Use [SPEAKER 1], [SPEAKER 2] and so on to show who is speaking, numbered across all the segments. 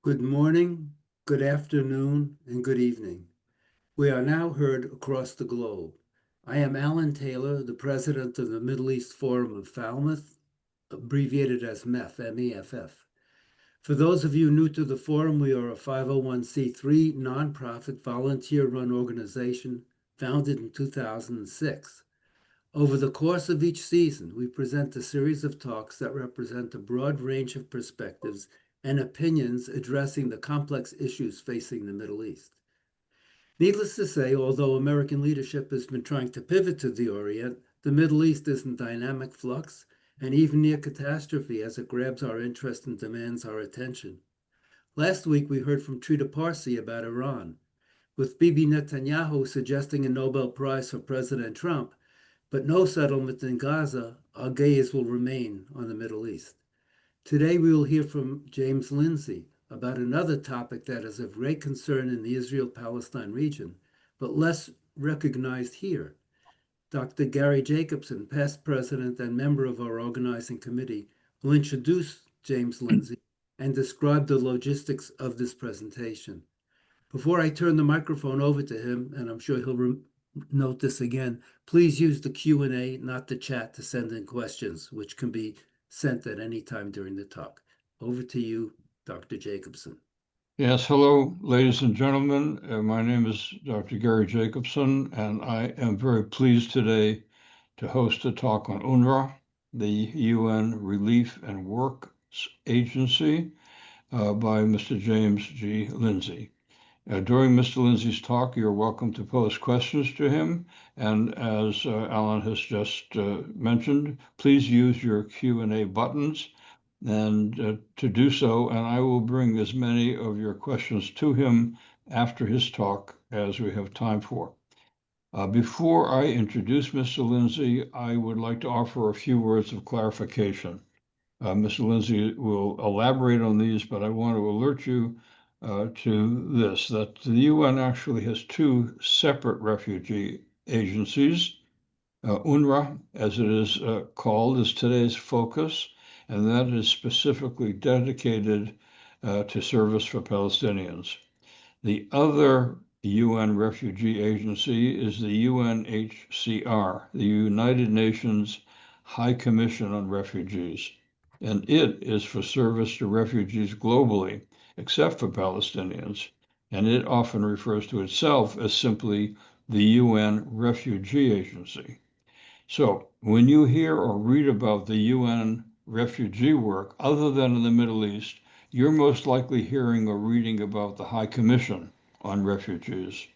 [SPEAKER 1] Good morning, good afternoon, and good evening. We are now heard across the globe. I am Alan Taylor, the president of the Middle East Forum of Falmouth, abbreviated as MEFF, M-E-F-F. For those of you new to the forum, we are a 501c3 nonprofit volunteer-run organization founded in 2006. Over the course of each season, we present a series of talks that represent a broad range of perspectives and opinions addressing the complex issues facing the Middle East. Needless to say, although American leadership has been trying to pivot to the Orient, the Middle East is in dynamic flux and even near catastrophe as it grabs our interest and demands our attention. Last week, we heard from Trita Parsi about Iran, with Bibi Netanyahu suggesting a Nobel Prize for President Trump, but no settlement in Gaza. Our gaze will remain on the Middle East. Today, we will hear from James Lindsay about another topic that is of great concern in the Israel-Palestine region, but less recognized here. Dr. Gary Jacobson, past president and member of our organizing committee, will introduce James Lindsay and describe the logistics of this presentation. Before I turn the microphone over to him, and I'm sure he'll note this again, please use the Q&A, not the chat, to send in questions, which can be sent at any time during the talk. Over to you, Dr. Jacobson.
[SPEAKER 2] Yes, hello, ladies and gentlemen. My name is Dr. Gary Jacobson, and I am very pleased today to host a talk on UNRWA, the UN Relief and Work Agency, by Mr. James G. Lindsay. During Mr. Lindsay's talk, you're welcome to pose questions to him, and as Alan has just mentioned, please use your Q&A buttons and to do so, and I will bring as many of your questions to him after his talk as we have time for. Before I introduce Mr. Lindsay, I would like to offer a few words of clarification. Mr. Lindsay will elaborate on these, but I want to alert you to this, that the UN actually has two separate refugee agencies. UNRWA, as it is called, is today's focus, and that is specifically dedicated to service for Palestinians. The other UN refugee agency is the UNHCR, the United Nations High Commission on Refugees, and it is for service to refugees globally, except for Palestinians, and it often refers to itself as simply the UN Refugee Agency. So when you hear or read about the UN refugee work, other than in the Middle East, you're most likely hearing or reading about the High Commission on Refugees.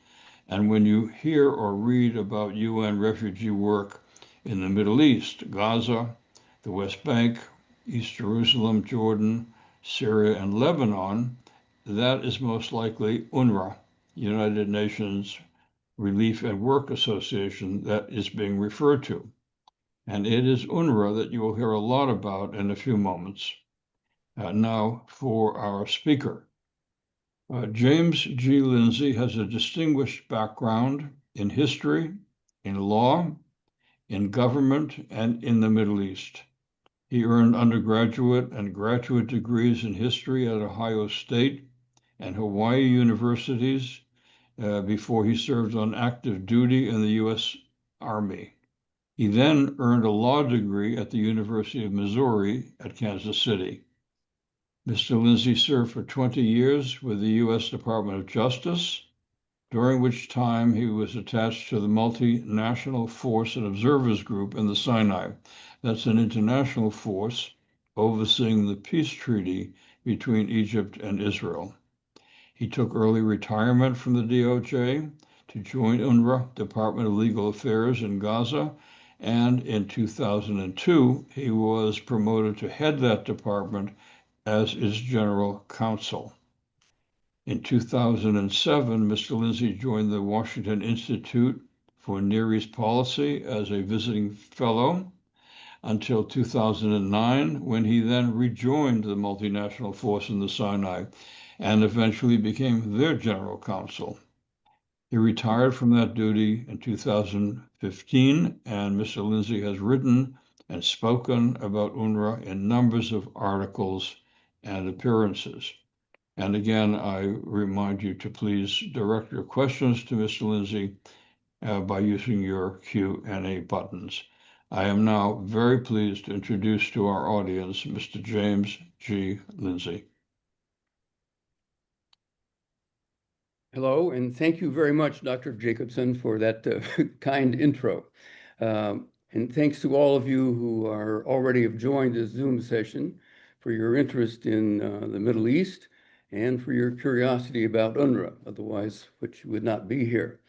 [SPEAKER 2] And when you hear or read about UN refugee work in the Middle East, Gaza, the West Bank, East Jerusalem, Jordan, Syria, and Lebanon, that is most likely UNRWA, United Nations Relief and Work Association, that is being referred to. And it is UNRWA that you will hear a lot about in a few moments. Now for our speaker. James G. Lindsay has a distinguished background in history, in law, in government, and in the Middle East. He earned undergraduate and graduate degrees in history at Ohio State and Hawaii universities before he served on active duty in the U.S. Army. He then earned a law degree at the University of Missouri at Kansas City. Mr. Lindsay served for 20 years with the U.S. Department of Justice, during which time he was attached to the Multinational Force and Observers Group in the Sinai. That's an international force overseeing the peace treaty between Egypt and Israel. He took early retirement from the DOJ to join UNRWA, Department of Legal Affairs in Gaza, and in 2002, he was promoted to head that department as its general counsel. In 2007, Mr. Lindsay joined the Washington Institute for Near East Policy as a visiting fellow until 2009, when he then rejoined the multinational force in the Sinai and eventually became their general counsel. He retired from that duty in 2015, and Mr. Lindsay has written and spoken about UNRWA in numbers of articles and appearances. And again, I remind you to please direct your questions to Mr. Lindsay by using your Q&A buttons. I am now very pleased to introduce to our audience Mr. James G. Lindsay.
[SPEAKER 3] Hello, and thank you very much, Dr. Jacobson, for that kind intro. And thanks to all of you who are already have joined this Zoom session for your interest in the Middle East and for your curiosity about UNRWA, otherwise which would not be here.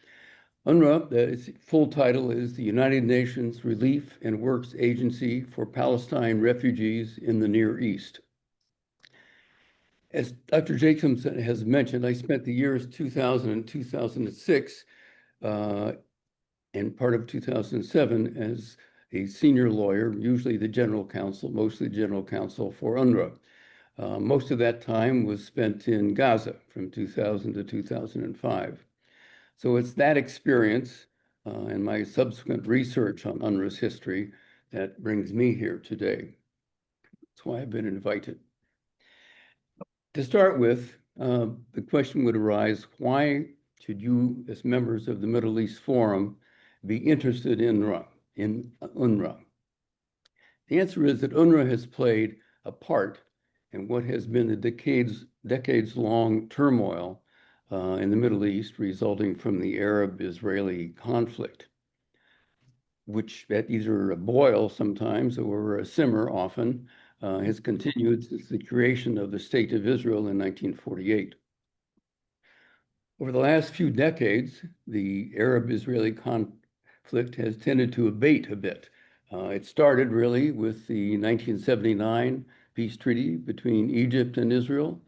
[SPEAKER 3] UNRWA, its full title is the United Nations Relief and Works Agency for Palestine Refugees in the Near East. As Dr. Jacobson has mentioned, I spent the years 2000 and 2006 and part of 2007 as a senior lawyer, usually the general counsel, mostly general counsel for UNRWA. Most of that time was spent in Gaza from 2000 to 2005. So it's that experience and my subsequent research on UNRWA's history that brings me here today. That's why I've been invited. To start with, the question would arise, why should you, as members of the Middle East Forum, be interested in UNRWA? The answer is that UNRWA has played a part in what has been a decades-long turmoil in the Middle East resulting from the Arab-Israeli conflict, which at either a boil sometimes or a simmer often has continued since the creation of the State of Israel in 1948. Over the last few decades, the Arab-Israeli conflict has tended to abate a bit. It started really with the 1979 peace treaty between Egypt and Israel,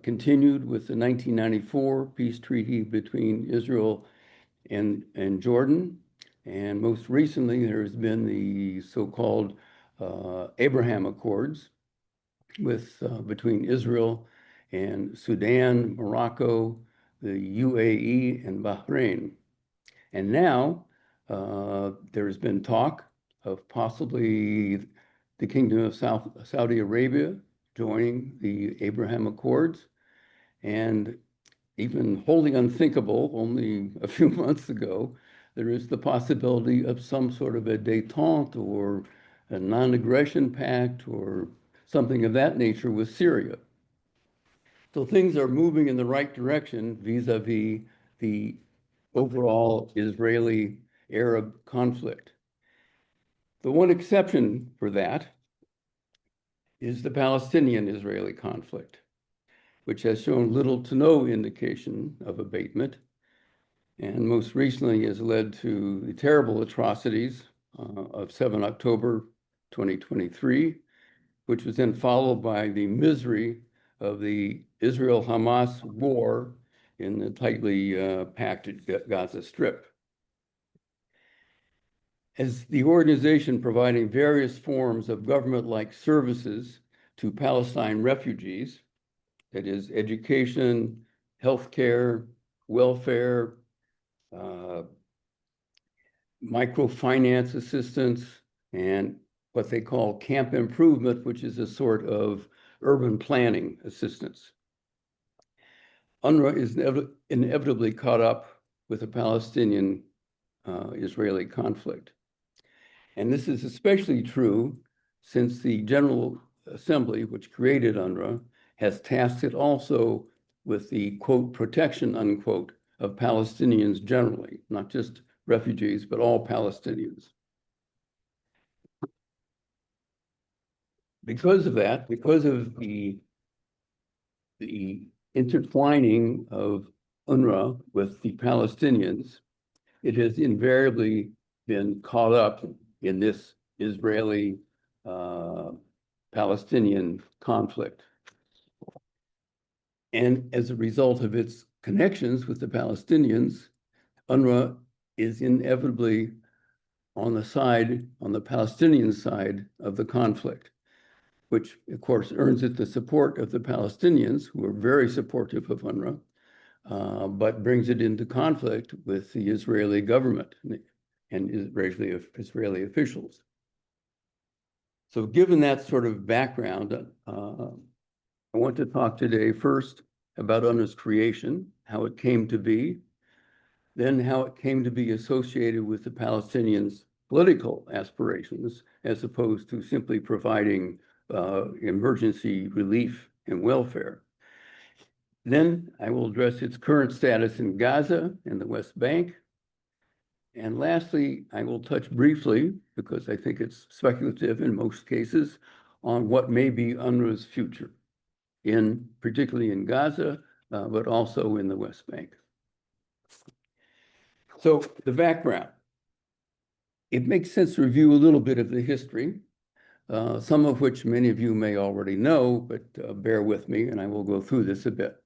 [SPEAKER 3] continued with the 1994 peace treaty between Israel and Jordan, and most recently there's been the so-called Abraham Accords between Israel and Sudan, Morocco, the UAE, and Bahrain. And now there's been talk of possibly the Kingdom of Saudi Arabia joining the Abraham Accords, and even wholly unthinkable only a few months ago, there is the possibility of some sort of a détente or a non-aggression pact or something of that nature with Syria. So things are moving in the right direction vis-a-vis the overall Israeli-Arab conflict. The one exception for that is the Palestinian-Israeli conflict, which has shown little to no indication of abatement, and most recently has led to the terrible atrocities of 7 October 2023, which was then followed by the misery of the Israel-Hamas war in the tightly packed Gaza Strip. As the organization providing various forms of government-like services to Palestine refugees, that is education, healthcare, welfare, microfinance assistance, and what they call camp improvement, which is a sort of urban planning assistance. UNRWA is inevitably caught up with the Palestinian-Israeli conflict. And this is especially true since the General Assembly, which created UNRWA, has tasked it also with the, quote, protection, unquote, of Palestinians generally, not just refugees, but all Palestinians. Because of that, because of the intertwining of UNRWA with the Palestinians, it has invariably been caught up in this Israeli-Palestinian conflict. And as a result of its connections with the Palestinians, UNRWA is inevitably on the Palestinian side of the conflict, which of course earns it the support of the Palestinians, who are very supportive of UNRWA, but brings it into conflict with the Israeli government and Israeli officials. So given that sort of background, I want to talk today first about UNRWA's creation, how it came to be, then how it came to be associated with the Palestinians' political aspirations, as opposed to simply providing emergency relief and welfare. Then I will address its current status in Gaza and the West Bank. And lastly, I will touch briefly, because I think it's speculative in most cases, on what may be UNRWA's future, particularly in Gaza, but also in the West Bank. So the background. It makes sense to review a little bit of the history, some of which many of you may already know, but bear with me and I will go through this a bit.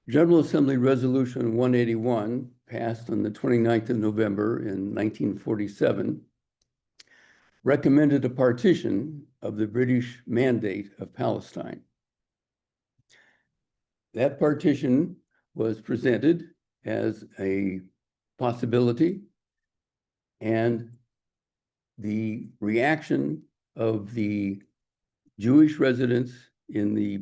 [SPEAKER 3] General Assembly Resolution 181, passed on the 29th of November in 1947, recommended a partition of the British Mandate of Palestine. That partition was presented as a possibility, and the reaction of the Jewish residents in the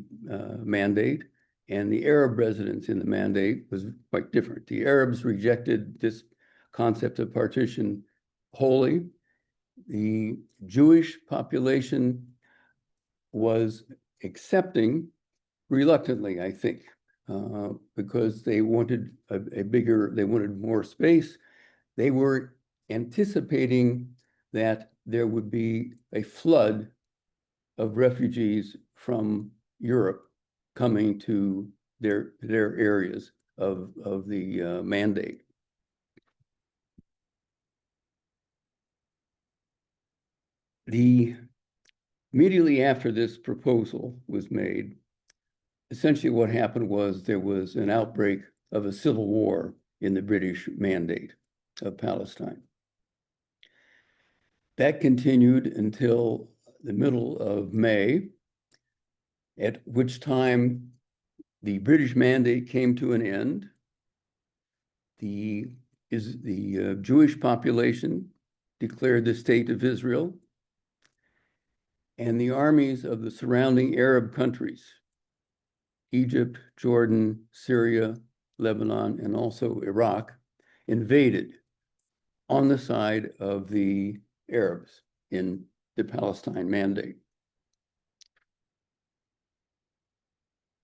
[SPEAKER 3] mandate and the Arab residents in the mandate was quite different. The Arabs rejected this concept of partition wholly. The Jewish population was accepting reluctantly, I think, because they wanted they wanted more space. They were anticipating that there would be a flood of refugees from Europe coming to their areas of the mandate. Immediately after this proposal was made, essentially what happened was there was an outbreak of a civil war in the British Mandate of Palestine. That continued until the middle of May, at which time the British Mandate came to an end. The Jewish population declared the state of Israel, and the armies of the surrounding Arab countries, Egypt, Jordan, Syria, Lebanon, and also Iraq, invaded on the side of the Arabs in the Palestine Mandate.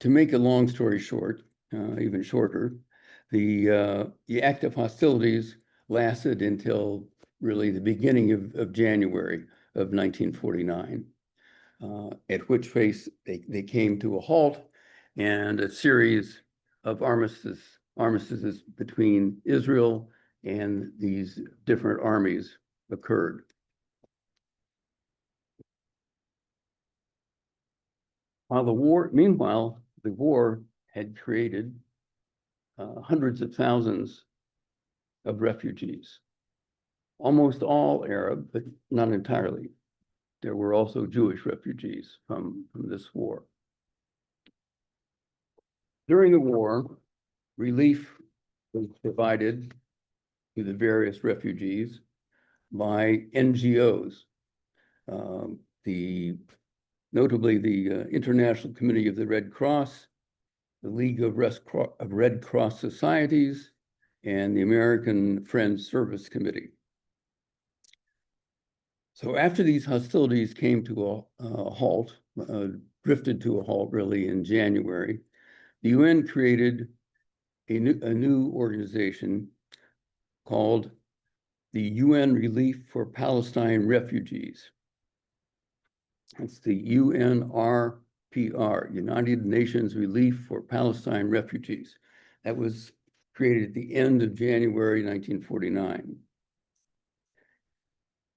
[SPEAKER 3] To make a long story short, even shorter, the active hostilities lasted until really the beginning of January of 1949, at which phase they came to a halt, and a series of armistices between Israel and these different armies occurred. Meanwhile, the war had created hundreds of thousands of refugees, almost all Arab, but not entirely. There were also Jewish refugees from this war. During the war, relief was provided to the various refugees by NGOs, notably the International Committee of the Red Cross, the League of Red Cross Societies, and the American Friends Service Committee. So after these hostilities came to a halt, drifted to a halt really in January, the UN created a new organization called the UN Relief for Palestine Refugees. It's the UNRWA, United Nations Relief for Palestine Refugees. That was created at the end of January 1949.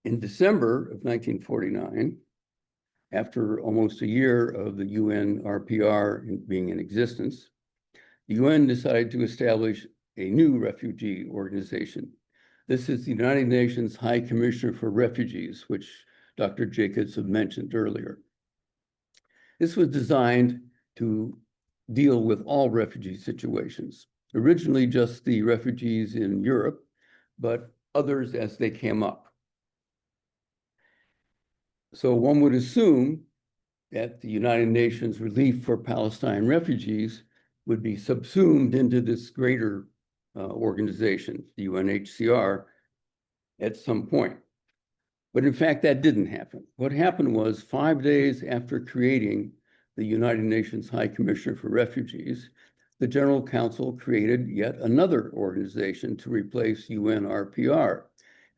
[SPEAKER 3] In December of 1949, after almost a year of the UNRPR being in existence, the UN decided to establish a new refugee organization. This is the United Nations High Commissioner for Refugees, which Dr. Jacobs had mentioned earlier. This was designed to deal with all refugee situations, originally just the refugees in Europe, but others as they came up. So one would assume that the United Nations Relief for Palestine Refugees would be subsumed into this greater organization, the UNHCR, at some point. But in fact, that didn't happen. What happened was 5 days after creating the United Nations High Commissioner for Refugees, the General Council created yet another organization to replace UNRWA,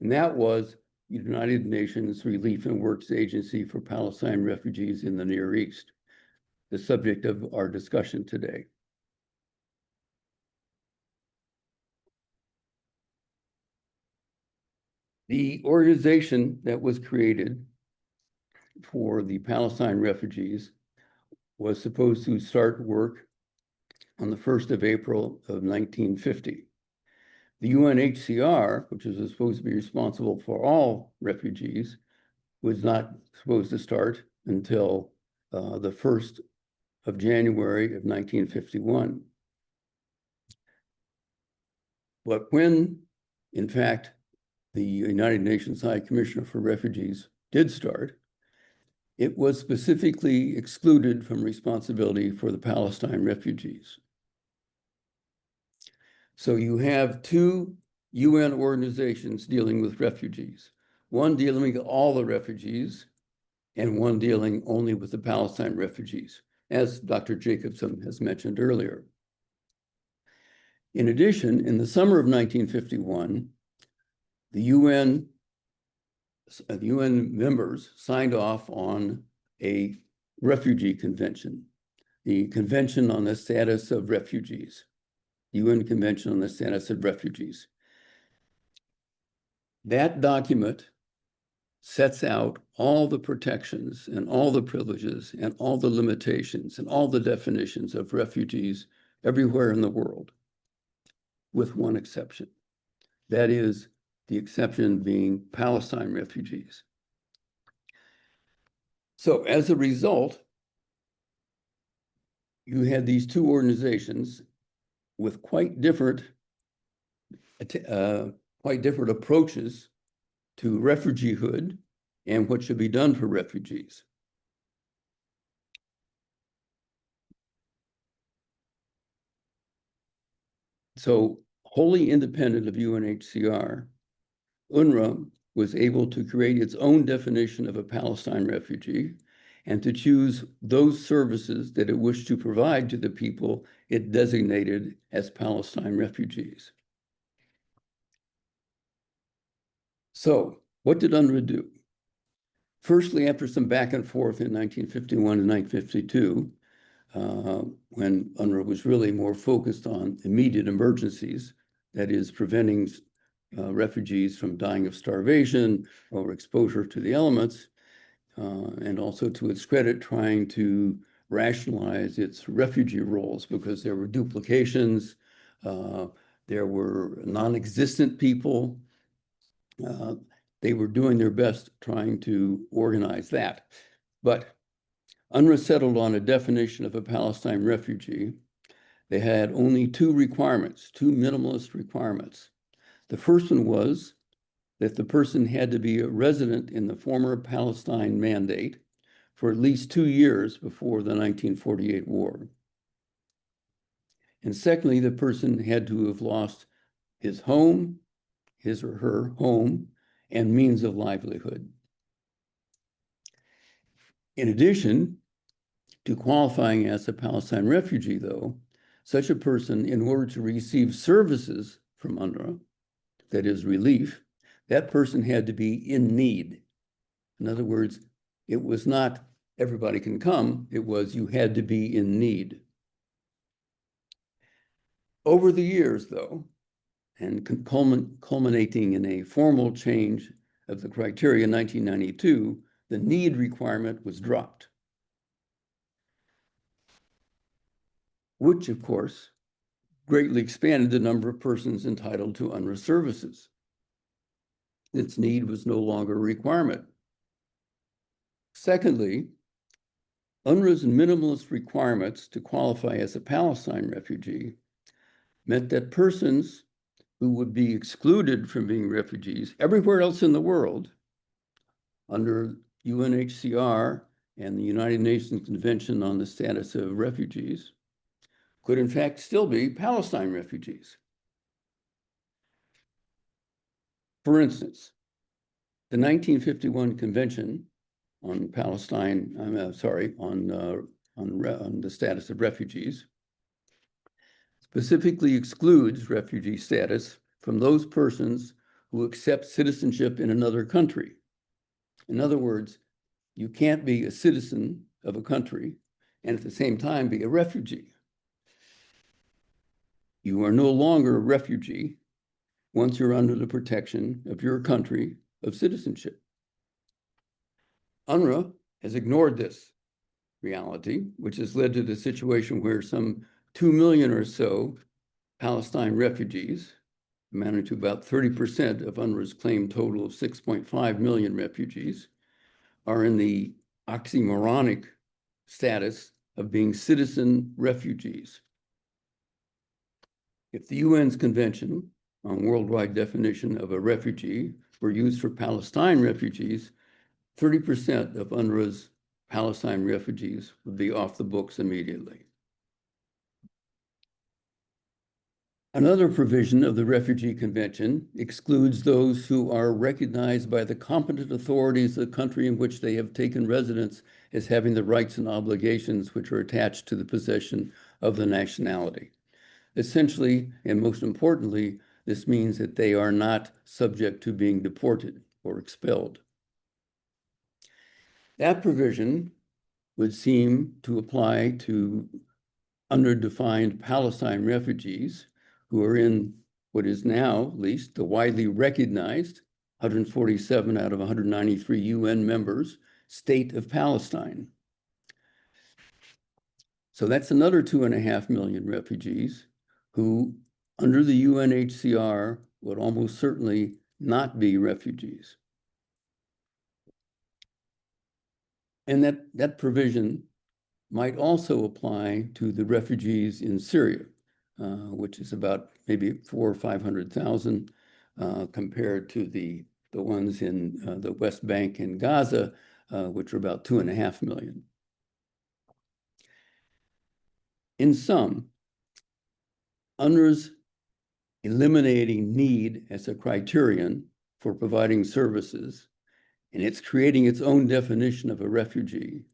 [SPEAKER 3] and that was the United Nations Relief and Works Agency for Palestine Refugees in the Near East, the subject of our discussion today. The organization that was created for the Palestine refugees was supposed to start work on the 1st of April of 1950. The UNHCR, which is supposed to be responsible for all refugees, was not supposed to start until the 1st of January of 1951. But when, in fact, the United Nations High Commissioner for Refugees did start, it was specifically excluded from responsibility for the Palestine refugees. So you have two UN organizations dealing with refugees, one dealing with all the refugees and one dealing only with the Palestine refugees, as Dr. Jacobson has mentioned earlier. In addition, in the summer of 1951, the UN members signed off on a refugee convention, the Convention on the Status of Refugees, UN Convention on the Status of Refugees. That document sets out all the protections and all the privileges and all the limitations and all the definitions of refugees everywhere in the world, with one exception. That is, the exception being Palestine refugees. So as a result, you had these two organizations with quite different approaches to refugeehood and what should be done for refugees. So wholly independent of UNHCR, UNRWA was able to create its own definition of a Palestine refugee and to choose those services that it wished to provide to the people it designated as Palestine refugees. So what did UNRWA do? Firstly, after some back and forth in 1951 and 1952, when UNRWA was really more focused on immediate emergencies, that is, preventing refugees from dying of starvation or exposure to the elements, and also to its credit, trying to rationalize its refugee roles because there were duplications, there were non-existent people. They were doing their best trying to organize that. But UNRWA settled on a definition of a Palestine refugee. They had only two requirements, two minimalist requirements. The first one was that the person had to be a resident in the former Palestine Mandate for at least 2 years before the 1948 war. And secondly, the person had to have lost his home, his or her home, and means of livelihood. In addition to qualifying as a Palestine refugee, though, such a person, in order to receive services from UNRWA, that is relief, that person had to be in need. In other words, it was not everybody can come, it was you had to be in need. Over the years, though, and culminating in a formal change of the criteria in 1992, the need requirement was dropped, which, of course, greatly expanded the number of persons entitled to UNRWA services. Its need was no longer a requirement. Secondly, UNRWA's minimalist requirements to qualify as a Palestine refugee meant that persons who would be excluded from being refugees everywhere else in the world under UNHCR and the United Nations Convention on the Status of Refugees could in fact still be Palestine refugees. For instance, the 1951 Convention on Palestine, on the status of refugees, specifically excludes refugee status from those persons who accept citizenship in another country. In other words, you can't be a citizen of a country and at the same time be a refugee. You are no longer a refugee once you're under the protection of your country of citizenship. UNRWA has ignored this reality, which has led to the situation where some 2 million or so Palestine refugees, amounting to about 30% of UNRWA's claimed total of 6.5 million refugees, are in the oxymoronic status of being citizen refugees. If the UN's Convention on Worldwide Definition of a Refugee were used for Palestine refugees, 30% of UNRWA's Palestine refugees would be off the books immediately. Another provision of the Refugee Convention excludes those who are recognized by the competent authorities of the country in which they have taken residence as having the rights and obligations which are attached to the possession of the nationality. Essentially, and most importantly, this means that they are not subject to being deported or expelled. That provision would seem to apply to underdefined Palestine refugees who are in what is now, at least, the widely recognized 147 out of 193 UN members state of Palestine. So that's another 2.5 million refugees who, under the UNHCR, would almost certainly not be refugees. And that provision might also apply to the refugees in Syria, which is about maybe 400,000 or 500,000 compared to the ones in the West Bank and Gaza, which are about 2.5 million. In sum, UNRWA's eliminating need as a criterion for providing services, and it's creating its own definition of a refugee,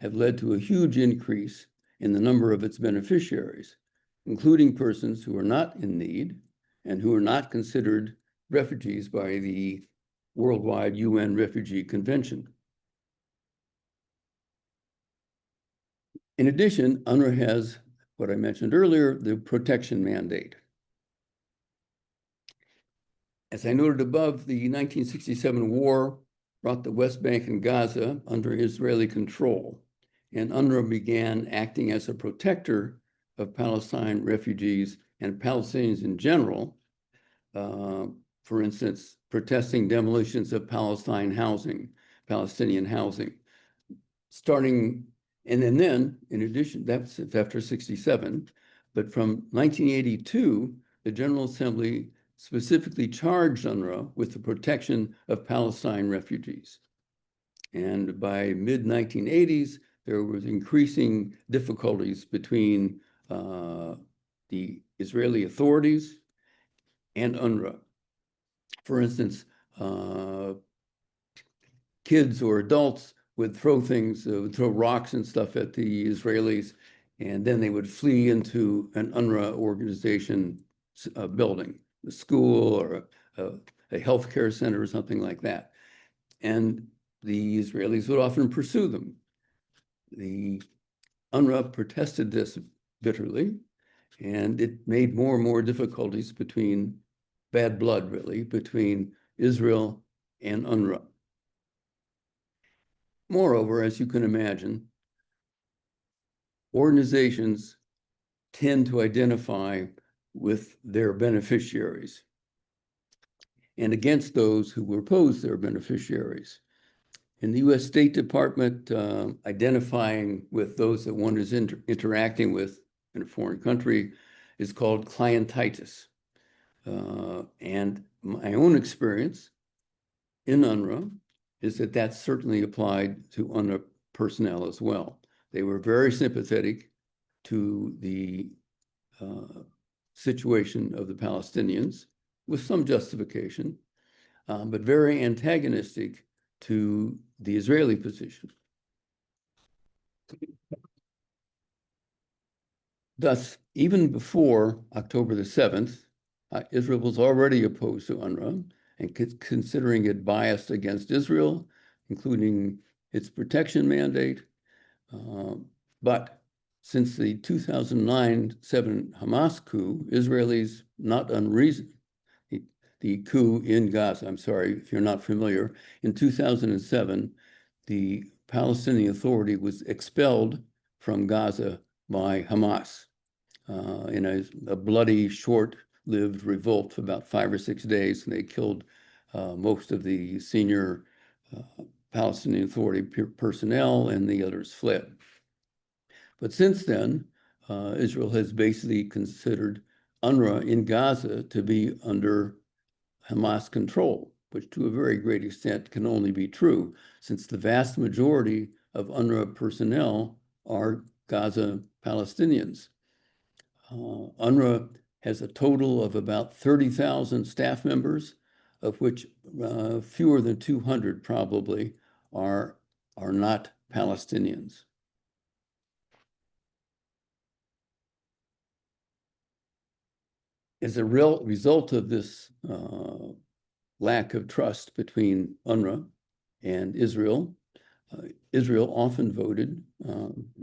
[SPEAKER 3] have led to a huge increase in the number of its beneficiaries, including persons who are not in need and who are not considered refugees by the Worldwide UN Refugee Convention. In addition, UNRWA has what I mentioned earlier, the protection mandate. As I noted above, the 1967 war brought the West Bank and Gaza under Israeli control, and UNRWA began acting as a protector of Palestine refugees and Palestinians in general, for instance, protesting demolitions of Palestinian housing, starting, and then in addition, that's after 67, but from 1982, the General Assembly specifically charged UNRWA with the protection of Palestine refugees. And by mid-1980s, there was increasing difficulties between the Israeli authorities and UNRWA. For instance, kids or adults would throw things, would throw rocks and stuff at the Israelis, and then they would flee into an UNRWA organization building, a school or a healthcare center or something like that. And the Israelis would often pursue them. The UNRWA protested this bitterly, and it made more and more difficulties between bad blood, really, between Israel and UNRWA. Moreover, as you can imagine, organizations tend to identify with their beneficiaries and against those who oppose their beneficiaries. In the US State Department, identifying with those that one is interacting with in a foreign country is called clientitis. And my own experience in UNRWA is that that's certainly applied to UNRWA personnel as well. They were very sympathetic to the situation of the Palestinians, with some justification, but very antagonistic to the Israeli position. Thus, even before October the 7th, Israel was already opposed to UNRWA and considering it biased against Israel, including its protection mandate. But since the 2009-7 Hamas coup, Israelis, not unreasonable, the coup in Gaza, I'm sorry if you're not familiar, in 2007, the Palestinian Authority was expelled from Gaza by Hamas in a bloody, short-lived revolt for about 5 or 6 days, and they killed most of the senior Palestinian Authority personnel, and the others fled. But since then, Israel has basically considered UNRWA in Gaza to be under Hamas control, which to a very great extent can only be true, since the vast majority of UNRWA personnel are Gaza Palestinians. UNRWA has a total of about 30,000 staff members, of which fewer than 200 probably are not Palestinians. As a real result of this lack of trust between UNRWA and Israel, Israel often voted,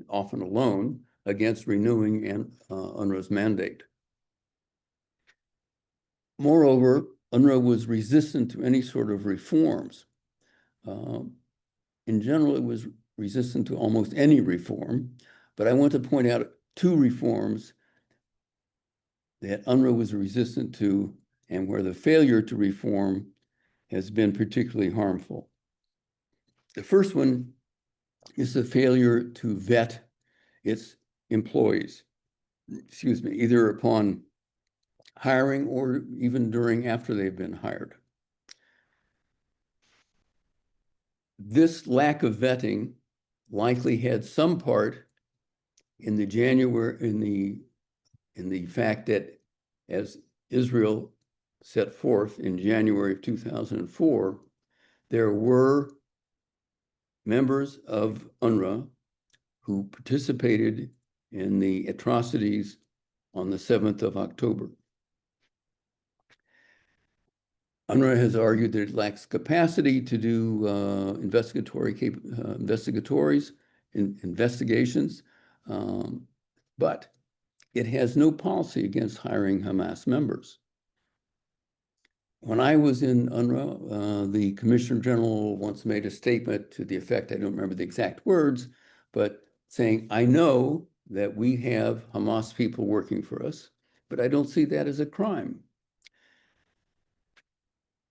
[SPEAKER 3] often alone, against renewing UNRWA's mandate. Moreover, UNRWA was resistant to any sort of reforms. In general, it was resistant to almost any reform, but I want to point out 2 reforms that UNRWA was resistant to and where the failure to reform has been particularly harmful. The first one is the failure to vet its employees, either upon hiring or even after they've been hired. This lack of vetting likely had some part in the fact that, as Israel set forth in January of 2004, there were members of UNRWA who participated in the atrocities on the 7th of October. UNRWA has argued that it lacks capacity to do investigations, but it has no policy against hiring Hamas members. When I was in UNRWA, the Commissioner General once made a statement to the effect, I don't remember the exact words, but saying, I know that we have Hamas people working for us, but I don't see that as a crime.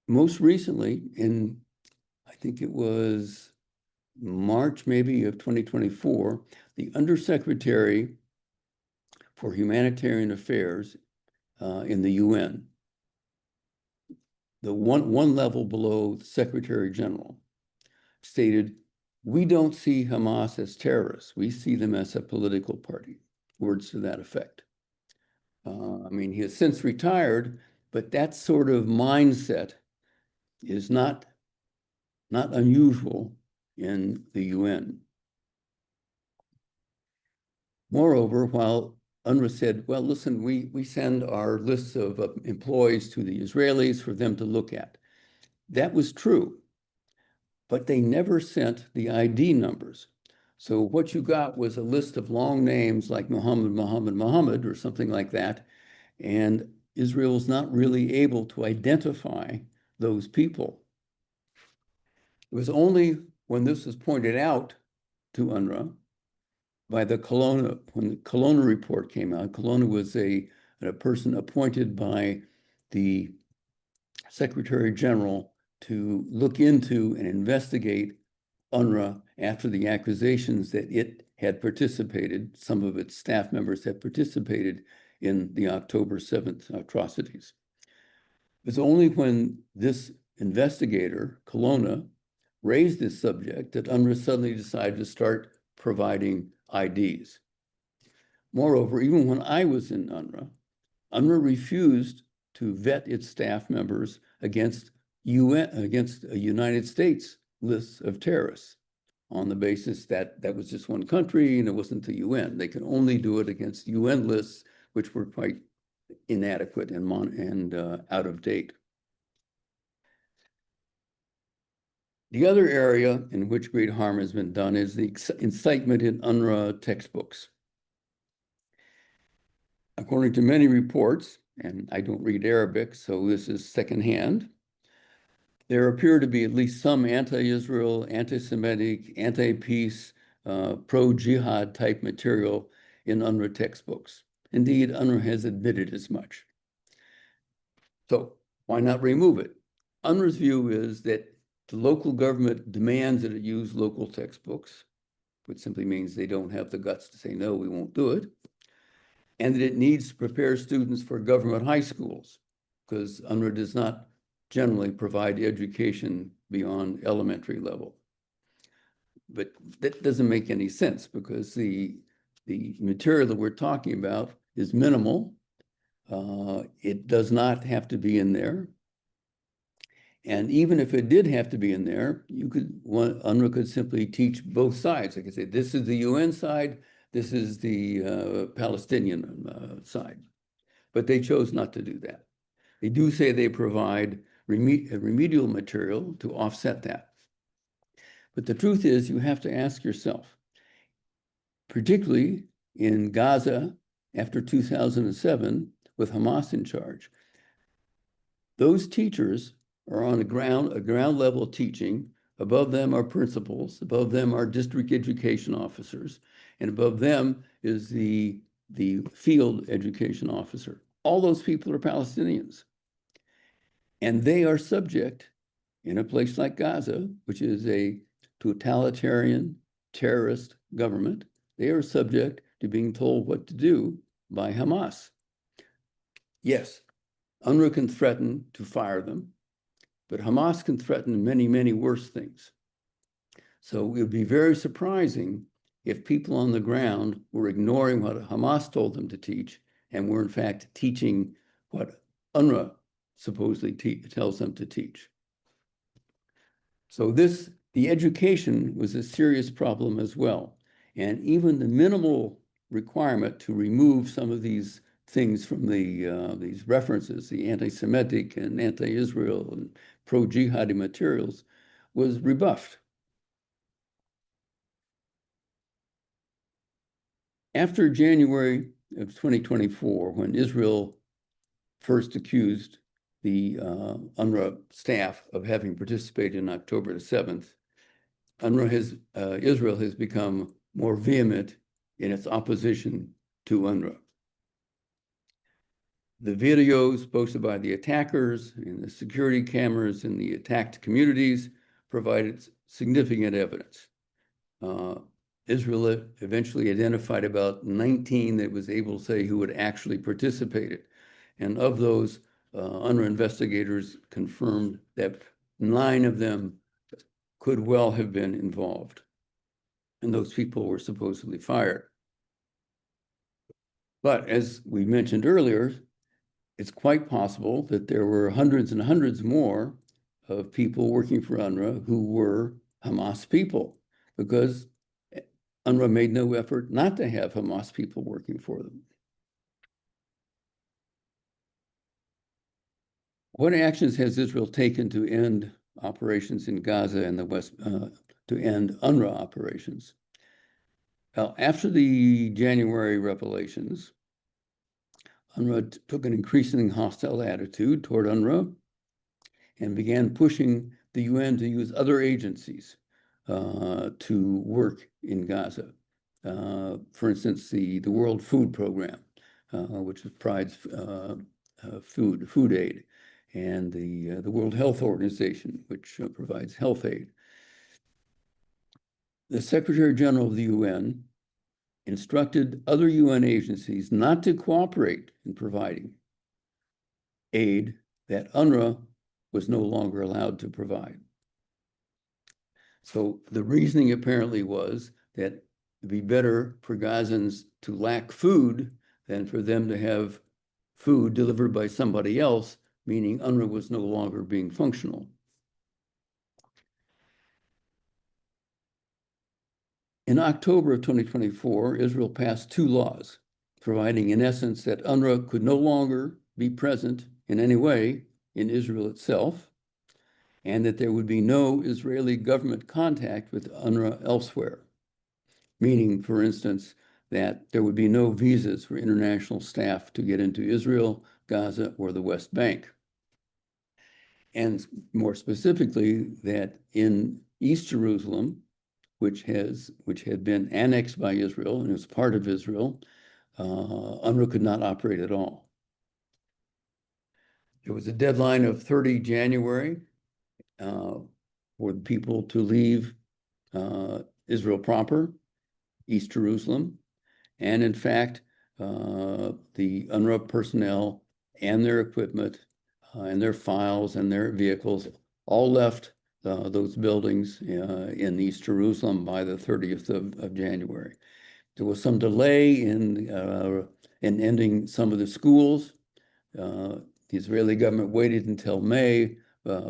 [SPEAKER 3] Most recently, I think it was March maybe of 2024, the Undersecretary for Humanitarian Affairs in the UN, the one level below the Secretary General, stated, we don't see Hamas as terrorists. We see them as a political party. Words to that effect. I mean, he has since retired, but that sort of mindset is not unusual in the UN. Moreover, while UNRWA said, well, listen, we send our lists of employees to the Israelis for them to look at. That was true, but they never sent the ID numbers. So what you got was a list of long names like Muhammad, or something like that, and Israel's not really able to identify those people. It was only when this was pointed out to UNRWA by the Colonna, when the Colonna report came out. Colonna was a person appointed by the Secretary General to look into and investigate UNRWA after the accusations that it had participated, some of its staff members had participated in the October 7th atrocities. It was only when this investigator, Colonna, raised this subject that UNRWA suddenly decided to start providing IDs. Moreover, even when I was in UNRWA refused to vet its staff members against a United States list of terrorists on the basis that that was just one country and it wasn't the UN. They can only do it against UN lists, which were quite inadequate and out of date. The other area in which great harm has been done is the incitement in UNRWA textbooks. According to many reports, and I don't read Arabic, so this is secondhand, there appear to be at least some anti-Israel, anti-Semitic, anti-peace, pro-jihad type material in UNRWA textbooks. Indeed, UNRWA has admitted as much. So why not remove it? UNRWA's view is that the local government demands that it use local textbooks, which simply means they don't have the guts to say, no, we won't do it, and that it needs to prepare students for government high schools, because UNRWA does not generally provide education beyond elementary level. But that doesn't make any sense, because the material that we're talking about is minimal. It does not have to be in there. And even if it did have to be in there, UNRWA could simply teach both sides. They could say, this is the UN side, this is the Palestinian side. But they chose not to do that. They do say they provide remedial material to offset that. But the truth is, you have to ask yourself, particularly in Gaza after 2007, with Hamas in charge, those teachers are on a ground level teaching. Above them are principals, above them are district education officers, and above them is the field education officer. All those people are Palestinians. And they are subject, in a place like Gaza, which is a totalitarian terrorist government, they are subject to being told what to do by Hamas. Yes, UNRWA can threaten to fire them, but Hamas can threaten many, many worse things. So it would be very surprising if people on the ground were ignoring what Hamas told them to teach and were in fact teaching what UNRWA supposedly tells them to teach. So the education was a serious problem as well. And even the minimal requirement to remove some of these things from these references, the anti-Semitic and anti-Israel and pro-jihadi materials, was rebuffed. After January of 2024, when Israel first accused the UNRWA staff of having participated in October the 7th, Israel has become more vehement in its opposition to UNRWA. The videos posted by the attackers and the security cameras in the attacked communities provided significant evidence. Israel eventually identified about 19 that was able to say who had actually participated. And of those, UNRWA investigators confirmed that 9 of them could well have been involved. And those people were supposedly fired. But as we mentioned earlier, it's quite possible that there were hundreds and hundreds more of people working for UNRWA who were Hamas people, because UNRWA made no effort not to have Hamas people working for them. What actions has Israel taken to end operations in Gaza and the West, to end UNRWA operations? Well, after the January revelations, UNRWA took an increasingly hostile attitude toward UNRWA and began pushing the UN to use other agencies to work in Gaza. For instance, the World Food Program, which provides food aid, and the World Health Organization, which provides health aid. The Secretary General of the UN instructed other UN agencies not to cooperate in providing aid that UNRWA was no longer allowed to provide. So the reasoning apparently was that it'd be better for Gazans to lack food than for them to have food delivered by somebody else, meaning UNRWA was no longer being functional. In October of 2024, Israel passed 2 laws, providing in essence that UNRWA could no longer be present in any way in Israel itself, and that there would be no Israeli government contact with UNRWA elsewhere, meaning, for instance, that there would be no visas for international staff to get into Israel, Gaza, or the West Bank. And more specifically, that in East Jerusalem, which had been annexed by Israel and was part of Israel, UNRWA could not operate at all. There was a deadline of 30 January for the people to leave Israel proper, East Jerusalem. And in fact, the UNRWA personnel and their equipment and their files and their vehicles all left those buildings in East Jerusalem by the 30th of January. There was some delay in ending some of the schools. The Israeli government waited until May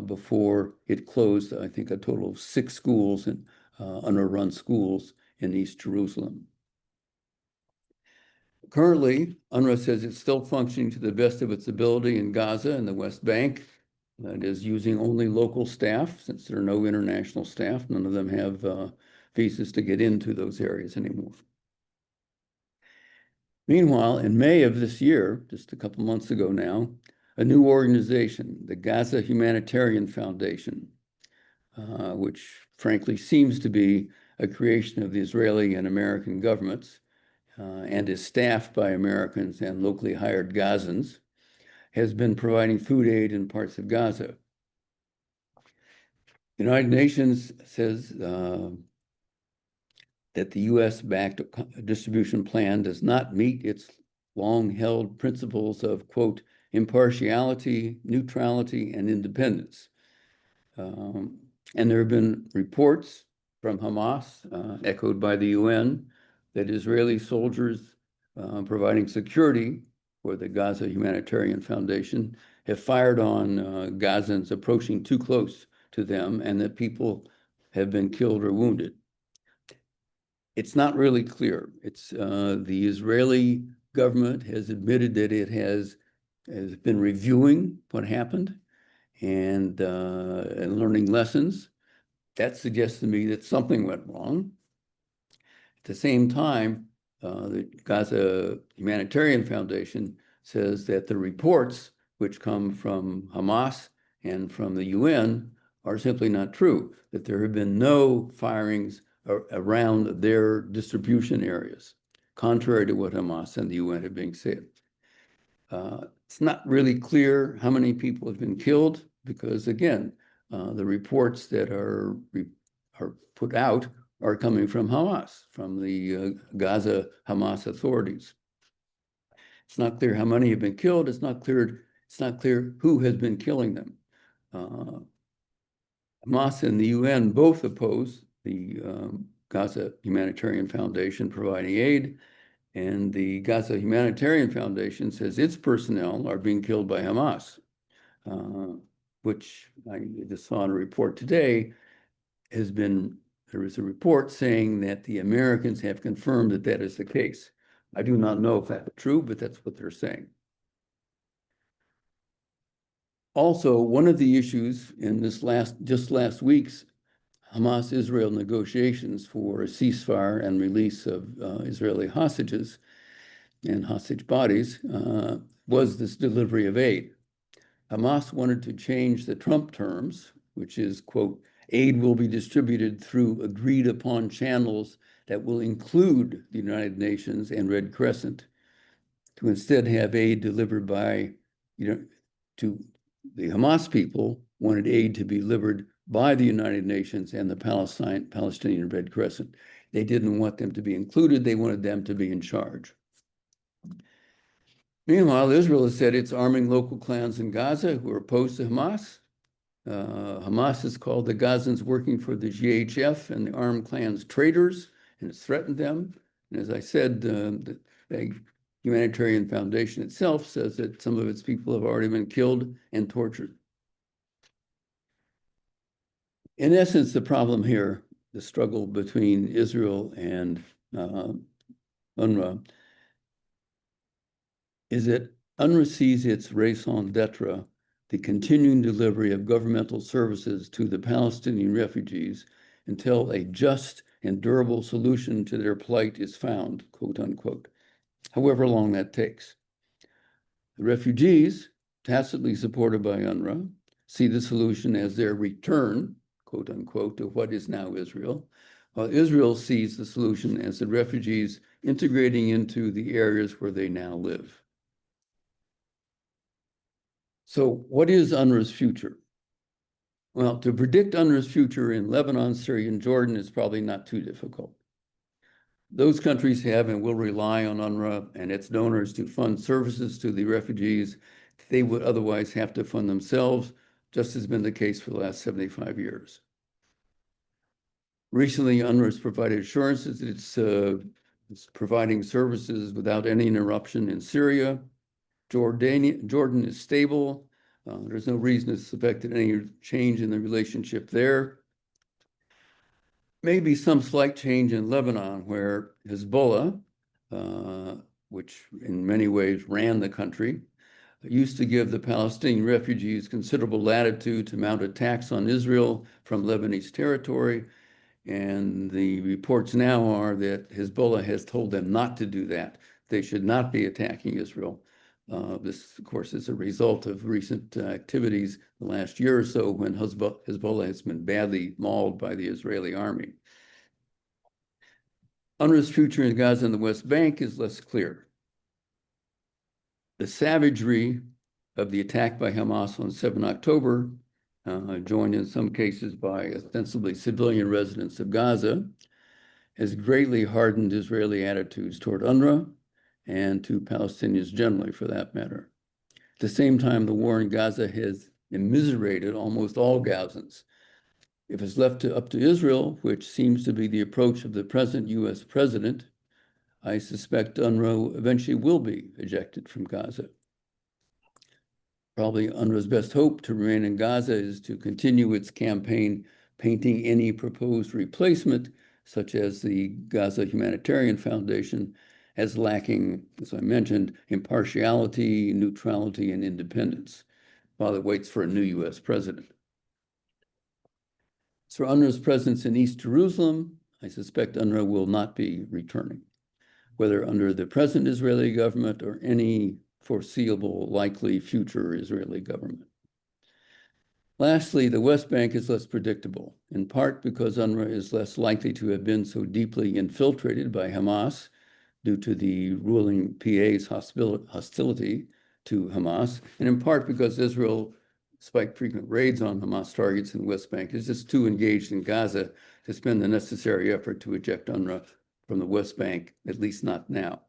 [SPEAKER 3] before it closed, I think, a total of 6 schools and UNRWA-run schools in East Jerusalem. Currently, UNRWA says it's still functioning to the best of its ability in Gaza and the West Bank. That is using only local staff, since there are no international staff. None of them have visas to get into those areas anymore. Meanwhile, in May of this year, just a couple months ago now, a new organization, the Gaza Humanitarian Foundation, which frankly seems to be a creation of the Israeli and American governments, and is staffed by Americans and locally hired Gazans, has been providing food aid in parts of Gaza. The United Nations says that the US-backed distribution plan does not meet its long-held principles of, quote, impartiality, neutrality, and independence. And there have been reports from Hamas, echoed by the UN, that Israeli soldiers providing security for the Gaza Humanitarian Foundation have fired on Gazans approaching too close to them, and that people have been killed or wounded. It's not really clear. It's the Israeli government has admitted that it has been reviewing what happened and learning lessons. That suggests to me that something went wrong. At the same time, the Gaza Humanitarian Foundation says that the reports which come from Hamas and from the UN are simply not true, that there have been no firings around their distribution areas, contrary to what Hamas and the UN have been saying. It's not really clear how many people have been killed because, again, the reports that are put out are coming from Hamas, from the Gaza Hamas authorities. It's not clear how many have been killed. It's not clear who has been killing them. Hamas and the UN both oppose the Gaza Humanitarian Foundation providing aid, and the Gaza Humanitarian Foundation says its personnel are being killed by Hamas, which I just saw in a report today there is a report saying that the Americans have confirmed that that is the case. I do not know if that's true, but that's what they're saying. Also, one of the issues in this just last week's Hamas-Israel negotiations for a ceasefire and release of Israeli hostages and hostage bodies was this delivery of aid. Hamas wanted to change the Trump terms, which is, quote, aid will be distributed through agreed upon channels that will include the United Nations and Red Crescent, to instead have aid delivered by, to the Hamas people wanted aid to be delivered by the United Nations and the Palestinian Red Crescent. They didn't want them to be included. They wanted them to be in charge. Meanwhile, Israel has said it's arming local clans in Gaza who are opposed to Hamas. Hamas has called the Gazans working for the GHF and the armed clans traitors, and has threatened them. And as I said, the humanitarian foundation itself says that some of its people have already been killed and tortured. In essence, the problem here, the struggle between Israel and UNRWA, is that UNRWA sees its raison d'etre, the continuing delivery of governmental services to the Palestinian refugees until a just and durable solution to their plight is found, quote unquote, however long that takes. The refugees, tacitly supported by UNRWA, see the solution as their return, quote unquote, to what is now Israel, while Israel sees the solution as the refugees integrating into the areas where they now live. So what is UNRWA's future? Well, to predict UNRWA's future in Lebanon, Syria, and Jordan is probably not too difficult. Those countries have and will rely on UNRWA and its donors to fund services to the refugees they would otherwise have to fund themselves, just as has been the case for the last 75 years. Recently, UNRWA has provided assurances that it's providing services without any interruption in Syria. Jordan is stable. There's no reason to suspect that any change in the relationship there. Maybe some slight change in Lebanon, where Hezbollah, which in many ways ran the country, used to give the Palestinian refugees considerable latitude to mount attacks on Israel from Lebanese territory. And the reports now are that Hezbollah has told them not to do that. They should not be attacking Israel. This, of course, is a result of recent activities the last year or so when Hezbollah has been badly mauled by the Israeli army. UNRWA's future in Gaza and the West Bank is less clear. The savagery of the attack by Hamas on 7 October, joined in some cases by ostensibly civilian residents of Gaza, has greatly hardened Israeli attitudes toward UNRWA and to Palestinians generally, for that matter. At the same time, the war in Gaza has immiserated almost all Gazans. If it's left up to Israel, which seems to be the approach of the present US president, I suspect UNRWA eventually will be ejected from Gaza. Probably UNRWA's best hope to remain in Gaza is to continue its campaign painting any proposed replacement, such as the Gaza Humanitarian Foundation, as lacking, as I mentioned, impartiality, neutrality, and independence, while it waits for a new US president. As for UNRWA's presence in East Jerusalem, I suspect UNRWA will not be returning, whether under the present Israeli government or any foreseeable, likely future Israeli government. Lastly, the West Bank is less predictable, in part because UNRWA is less likely to have been so deeply infiltrated by Hamas due to the ruling PA's hostility to Hamas, and in part because Israel, despite frequent raids on Hamas targets in the West Bank, is just too engaged in Gaza to spend the necessary effort to eject UNRWA from the West Bank, at least not now.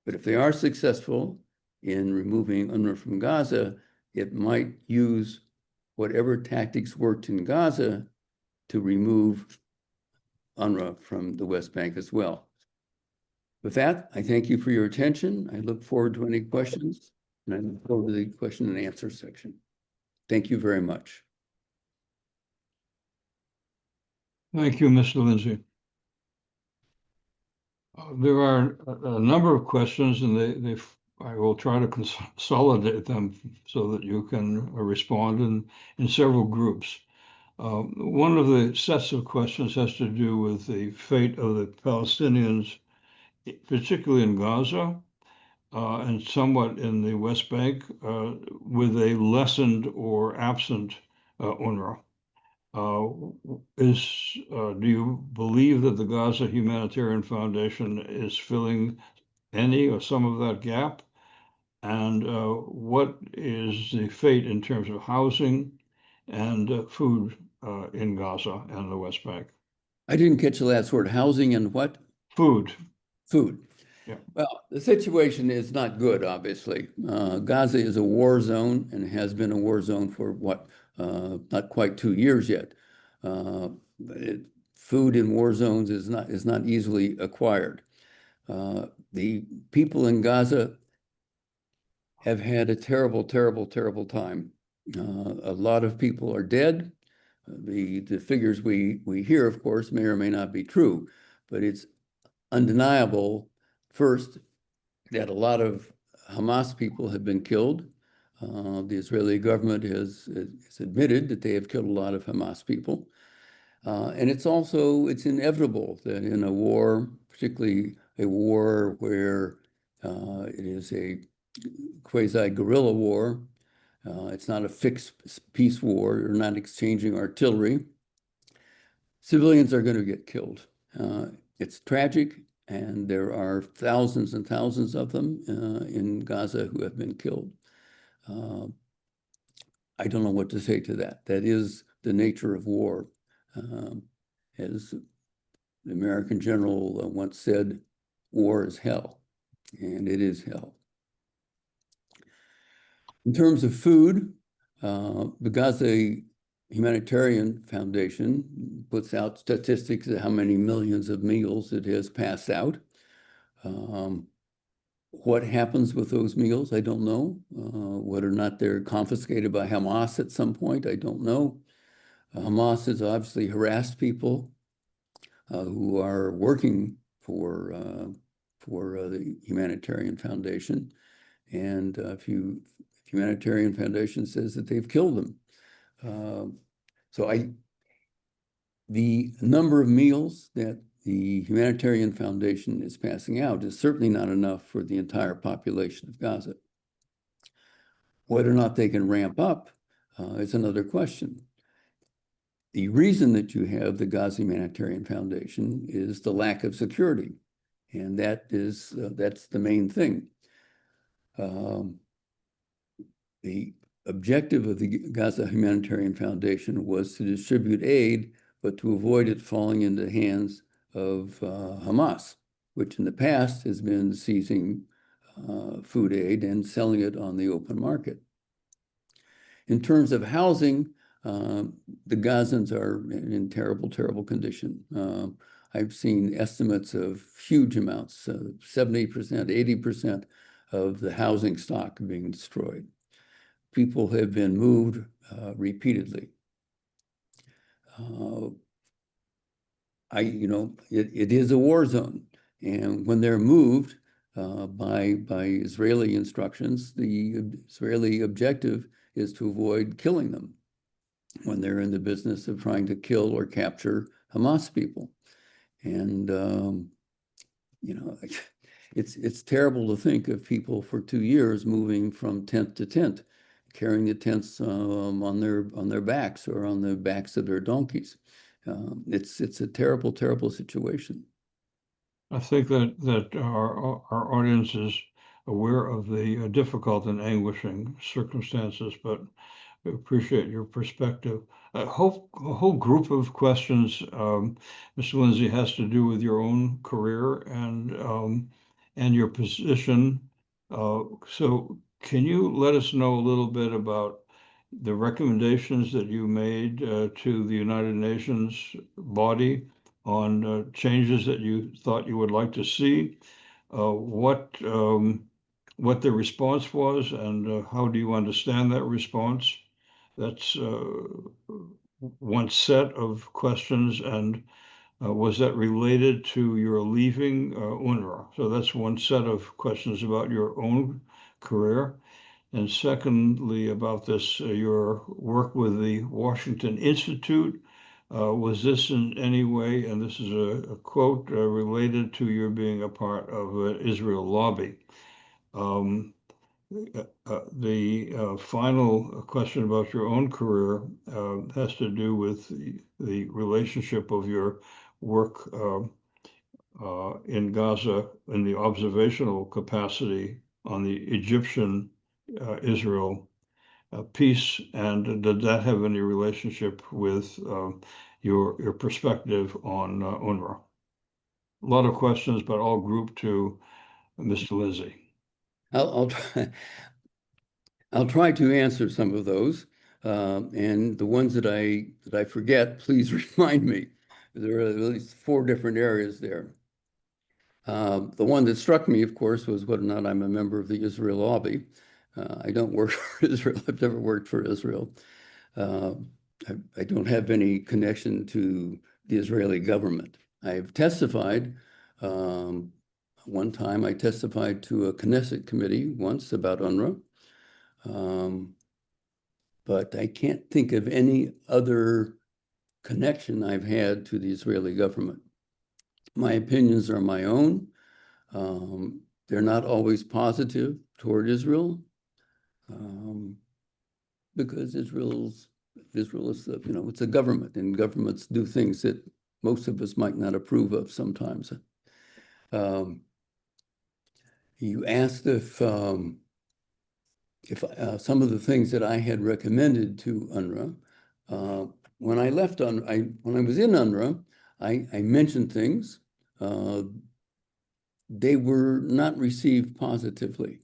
[SPEAKER 3] But if they are successful in removing UNRWA from Gaza, it might use whatever tactics worked in Gaza to remove UNRWA from the West Bank as well. With that, I thank you for your attention. I look forward to any questions, and I look forward to the question and answer section. Thank you very much.
[SPEAKER 2] Thank you, Mr. Lindsay. There are a number of questions, and I will try to consolidate them so that you can respond in several groups. One of the sets of questions has to do with the fate of the Palestinians, particularly in Gaza, and somewhat in the West Bank, with a lessened or absent UNRWA. Do you believe that the Gaza Humanitarian Foundation is filling any or some of that gap? And what is the fate in terms of housing and food in Gaza and the West Bank?
[SPEAKER 3] I didn't catch the last word. Housing and what?
[SPEAKER 2] Food.
[SPEAKER 3] Food. Well, the situation is not good, obviously. Gaza is a war zone and has been a war zone for not quite 2 years yet. Food in war zones is not easily acquired. The people in Gaza have had a terrible, terrible, terrible time. A lot of people are dead. The figures we hear, of course, may or may not be true, but it's undeniable, first, that a lot of Hamas people have been killed. The Israeli government has admitted that they have killed a lot of Hamas people. And it's inevitable that in a war, particularly a war where it is a quasi-guerrilla war, it's not a fixed peace war, you're not exchanging artillery, civilians are going to get killed. It's tragic, and there are thousands and thousands of them in Gaza who have been killed. I don't know what to say to that. That is the nature of war. As the American general once said, war is hell, and it is hell. In terms of food, the Gaza Humanitarian Foundation puts out statistics of how many millions of meals it has passed out. What happens with those meals, I don't know. Whether or not they're confiscated by Hamas at some point, I don't know. Hamas has obviously harassed people who are working for the Humanitarian Foundation. And if Humanitarian Foundation says that they've killed them. The number of meals that the Humanitarian Foundation is passing out is certainly not enough for the entire population of Gaza. Whether or not they can ramp up is another question. The reason that you have the Gaza Humanitarian Foundation is the lack of security, and that's the main thing. The objective of the Gaza Humanitarian Foundation was to distribute aid, but to avoid it falling into the hands of Hamas, which in the past has been seizing food aid and selling it on the open market. In terms of housing, the Gazans are in terrible, terrible condition. I've seen estimates of huge amounts, 70%, 80% of the housing stock being destroyed. People have been moved repeatedly. It is a war zone, and when they're moved by Israeli instructions, the Israeli objective is to avoid killing them when they're in the business of trying to kill or capture Hamas people. And it's terrible to think of people for 2 years moving from tent to tent, carrying the tents on their backs or on the backs of their donkeys. It's a terrible, terrible situation.
[SPEAKER 2] I think that our audience is aware of the difficult and anguishing circumstances, but we appreciate your perspective. A whole group of questions, Mr. Lindsay, has to do with your own career and your position. So can you let us know a little bit about the recommendations that you made to the United Nations body on changes that you thought you would like to see? What the response was, and how do you understand that response? That's one set of questions, and was that related to your leaving UNRWA? So that's one set of questions about your own career. And secondly, about this, your work with the Washington Institute. Was this in any way, and this is a quote, related to your being a part of Israel lobby? The final question about your own career has to do with the relationship of your work in Gaza in the observational capacity on the Egyptian Israel peace, and did that have any relationship with your perspective on UNRWA? A lot of questions, but all grouped to Mr. Lindsay?
[SPEAKER 3] I'll try. I'll try to answer some of those, and the ones that I forget, please remind me. There are at least 4 different areas there. The one that struck me, of course, was whether or not I'm a member of the Israel lobby. I don't work for Israel. I've never worked for Israel. Uh, I don't have any connection to the Israeli government. I have testified. One time I testified to a Knesset committee once about UNRWA. But I can't think of any other connection I've had to the Israeli government. My opinions are my own. They're not always positive toward Israel, because Israel is, it's a government, and governments do things that most of us might not approve of sometimes. You asked if some of the things that I had recommended to UNRWA, when I left UNRWA, when I was in UNRWA, I mentioned things. They were not received positively.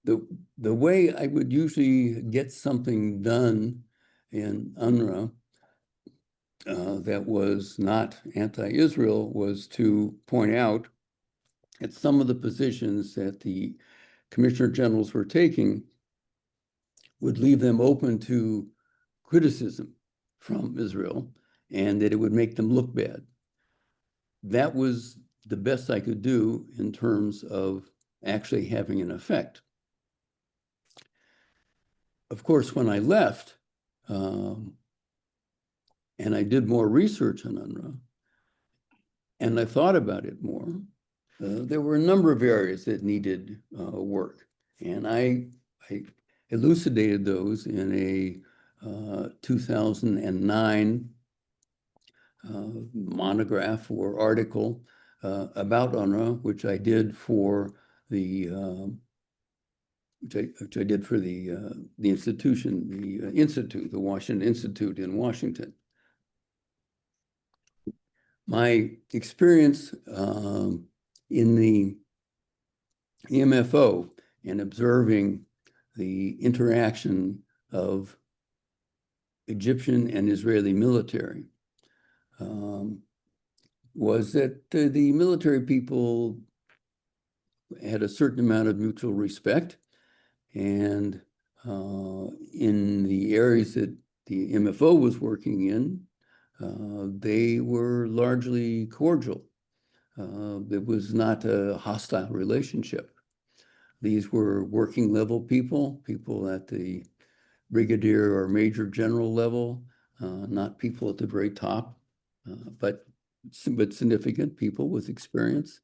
[SPEAKER 3] The way I would usually get something done in UNRWA that was not anti-Israel was to point out that some of the positions that the Commissioner Generals were taking would leave them open to criticism from Israel, and that it would make them look bad. That was the best I could do in terms of actually having an effect. Of course, when I left, and I did more research on UNRWA, and I thought about it more, there were a number of areas that needed work. And I elucidated those in a 2009 monograph or article about UNRWA, which I did for the institution, the Washington Institute in Washington. My experience in the MFO and observing the interaction of Egyptian and Israeli military was that the military people had a certain amount of mutual respect, and in the areas that the MFO was working in, they were largely cordial. It was not a hostile relationship. These were working level people at the brigadier or major general level, not people at the very top, but significant people with experience,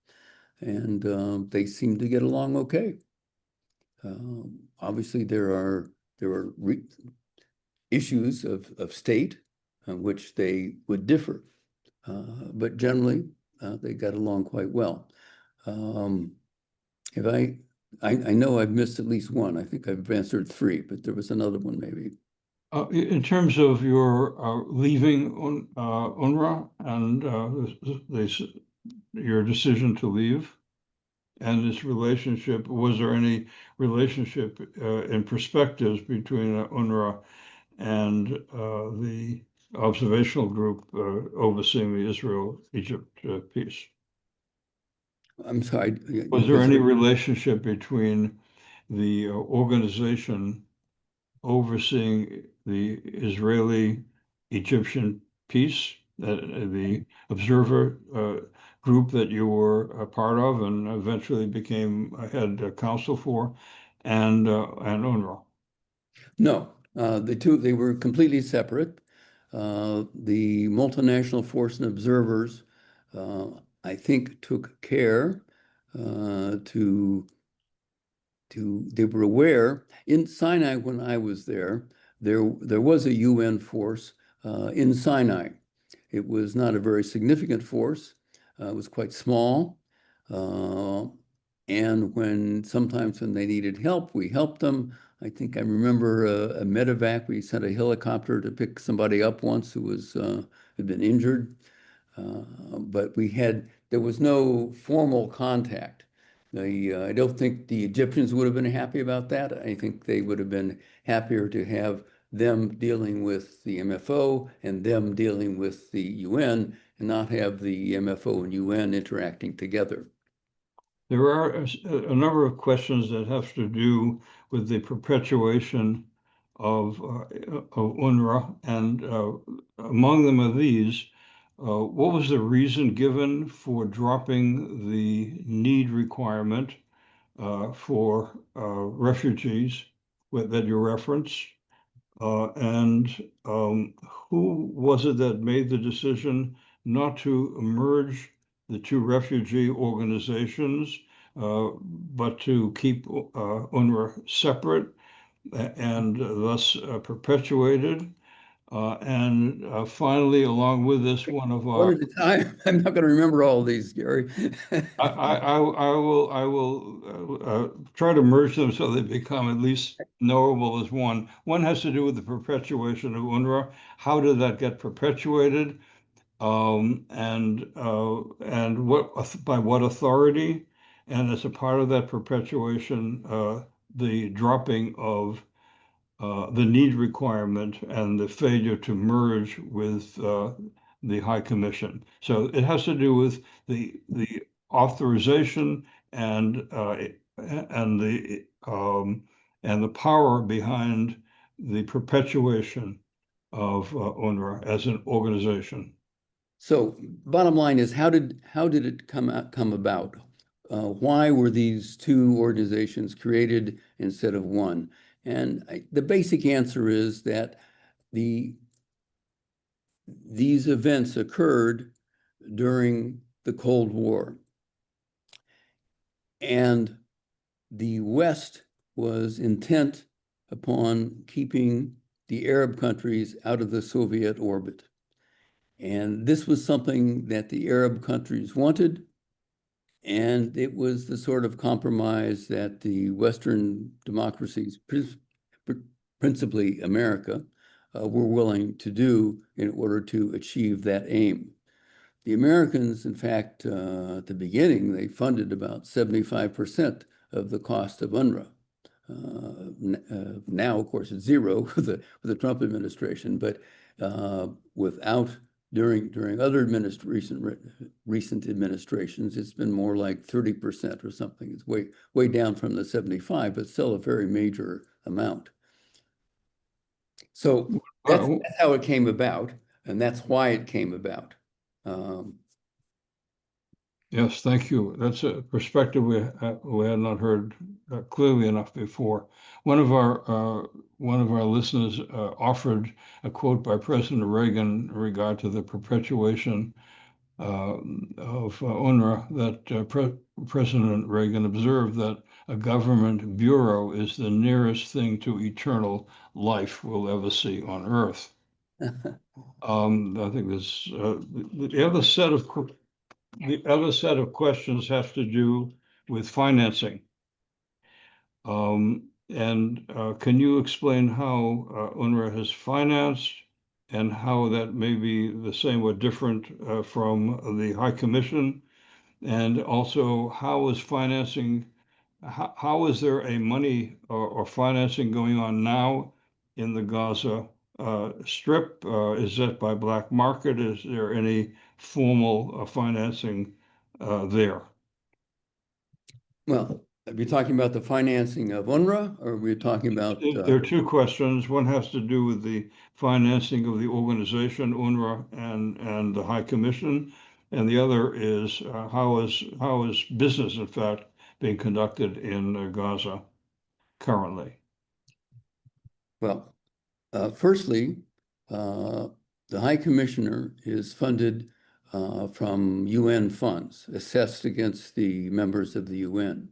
[SPEAKER 3] and they seemed to get along okay. Obviously, there are issues of state on which they would differ, but generally they got along quite well. I know I've missed at least one. I think I've answered 3, but there was another one maybe.
[SPEAKER 2] In terms of your leaving UNRWA and your decision to leave and this relationship, was there any relationship in perspectives between UNRWA and the observational group overseeing the Israel-Egypt peace?
[SPEAKER 3] I'm sorry.
[SPEAKER 2] Was there any relationship between the organization overseeing the Israeli-Egyptian peace, the observer group that you were a part of and eventually became head counsel for, and UNRWA?
[SPEAKER 3] No, they were completely separate. The multinational force and observers, I think, took care they were aware. In Sinai, when I was there was a UN force in Sinai. It was not a very significant force. It was quite small. And sometimes when they needed help, we helped them. I think I remember a medevac. We sent a helicopter to pick somebody up once who had been injured. But we had there was no formal contact. I don't think the Egyptians would have been happy about that. I think they would have been happier to have them dealing with the MFO and them dealing with the UN and not have the MFO and UN interacting together.
[SPEAKER 2] There are a number of questions that have to do with the perpetuation of UNRWA, and among them are these. What was the reason given for dropping the need requirement for refugees that you referenced? And who was it that made the decision not to merge the two refugee organizations, but to keep UNRWA separate and thus perpetuated? And finally, along with this, one of
[SPEAKER 3] One
[SPEAKER 2] our
[SPEAKER 3] at a time. I'm not going to remember all of these, Gary.
[SPEAKER 2] I will try to merge them so they become at least knowable as one. One has to do with the perpetuation of UNRWA. How did that get perpetuated? And what by what authority? And as a part of that perpetuation, the dropping of the need requirement and the failure to merge with the High Commission. So it has to do with the authorization and and the and the power behind the perpetuation of UNRWA as an organization.
[SPEAKER 3] So bottom line is, how did it come about? Why were these two organizations created instead of one? And the basic answer is that these events occurred during the Cold War. And the West was intent upon keeping the Arab countries out of the Soviet orbit. And this was something that the Arab countries wanted, and it was the sort of compromise that the Western democracies, principally America, were willing to do in order to achieve that aim. The Americans, in fact, at the beginning, they funded about 75% of the cost of UNRWA. Now, of course, it's zero with the Trump administration, but during other recent administrations, it's been more like 30% or something. It's way down from the 75, but still a very major amount. So that's how it came about, and that's why it came about.
[SPEAKER 2] Yes, thank you. That's a perspective we had not heard clearly enough before. One of our listeners offered a quote by President Reagan in regard to the perpetuation of UNRWA, that President Reagan observed that a government bureau is the nearest thing to eternal life we'll ever see on Earth. I think this the other set of questions have to do with financing. And can you explain how UNRWA has financed and how that may be the same or different from the High Commission? And also, how is financing, how is there a money or financing going on now in the Gaza Strip? Is that by black market? Is there any formal financing there?
[SPEAKER 3] Well, are we talking about the financing of UNRWA, or are we talking about?
[SPEAKER 2] There are two questions. One has to do with the financing of the organization, UNRWA, and the High Commission. And the other is how is business, in fact, being conducted in Gaza currently?
[SPEAKER 3] Well, firstly, the High Commissioner is funded from UN funds assessed against the members of the UN.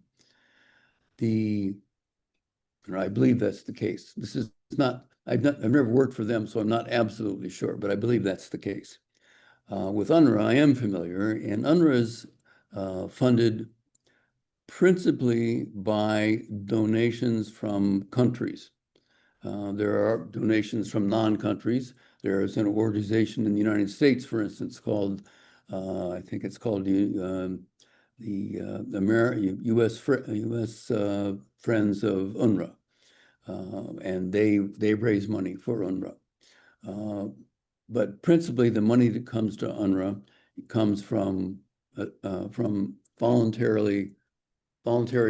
[SPEAKER 3] I believe that's the case. This is not, I've never worked for them, so I'm not absolutely sure, but I believe that's the case. With UNRWA, I am familiar, and UNRWA is funded principally by donations from countries. There are donations from non-countries. There is an organization in the United States, for instance, called I think it's called the U.S. Friends of UNRWA, and they raise money for UNRWA. But principally, the money that comes to UNRWA comes from voluntary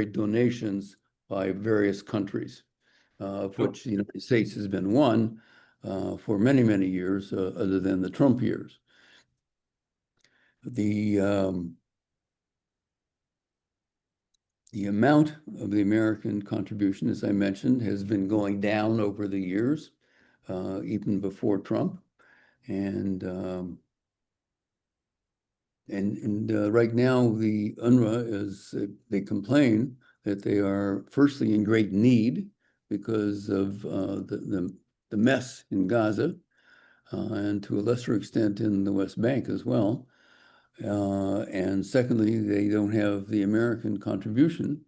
[SPEAKER 3] donations by various countries, of which the United States has been one for many, many years, other than the Trump years. The amount of the American contribution, as I mentioned, has been going down over the years, even before Trump. And right now, the UNRWA they complain that they are firstly in great need because of the mess in Gaza, and to a lesser extent in the West Bank as well. And secondly, they don't have the American contribution,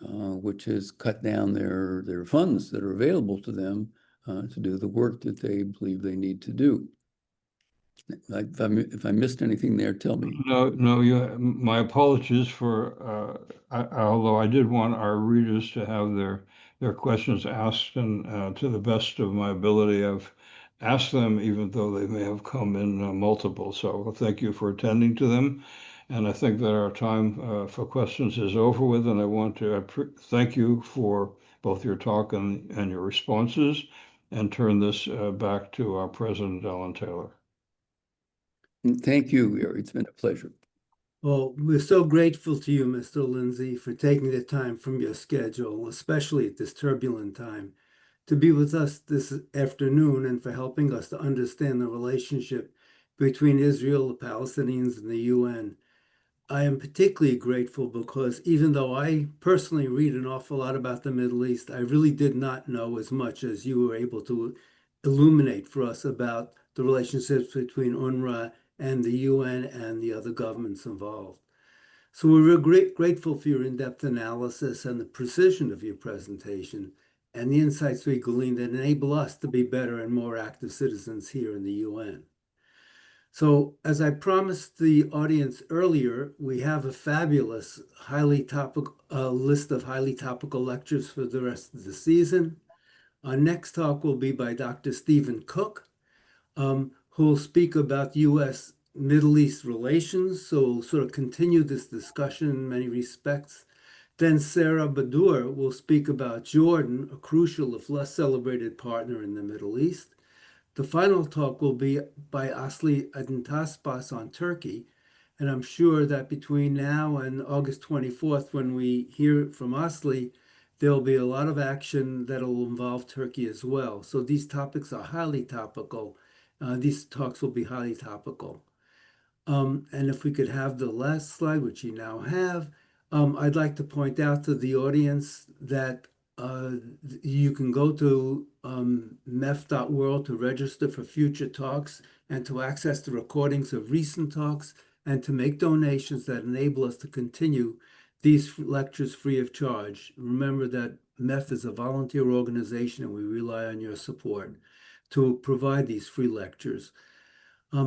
[SPEAKER 3] which has cut down their funds that are available to them to do the work that they believe they need to do. If I missed anything there, tell me.
[SPEAKER 2] No, my apologies for, although I did want our readers to have their questions asked, and to the best of my ability, I've asked them, even though they may have come in multiple. So thank you for attending to them. And I think that our time for questions is over with, and I want to thank you for both your talk and your responses, and turn this back to our President, Alan Taylor.
[SPEAKER 3] Thank you, Gary. It's been a pleasure.
[SPEAKER 1] Well, we're so grateful to you, Mr. Lindsay, for taking the time from your schedule, especially at this turbulent time, to be with us this afternoon and for helping us to understand the relationship between Israel, the Palestinians, and the UN. I am particularly grateful because even though I personally read an awful lot about the Middle East, I really did not know as much as you were able to illuminate for us about the relationships between UNRWA and the UN and the other governments involved. So we're grateful for your in-depth analysis and the precision of your presentation and the insights we gleaned that enable us to be better and more active citizens here in the UN. So as I promised the audience earlier, we have a fabulous list of highly topical lectures for the rest of the season. Our next talk will be by Dr. Stephen Cook, who will speak about U.S. Middle East relations. So we'll sort of continue this discussion in many respects. Then Sarah Badur will speak about Jordan, a crucial, if less celebrated partner in the Middle East. The final talk will be by Asli Adintaspas on Turkey. And I'm sure that between now and August 24th, when we hear from Asli, there'll be a lot of action that'll involve Turkey as well. So these topics are highly topical. These talks will be highly topical. And if we could have the last slide, which you now have, I'd like to point out to the audience that you can go to MEFF.world to register for future talks and to access the recordings of recent talks and to make donations that enable us to continue these lectures free of charge. Remember that MEFF is a volunteer organization and we rely on your support to provide these free lectures.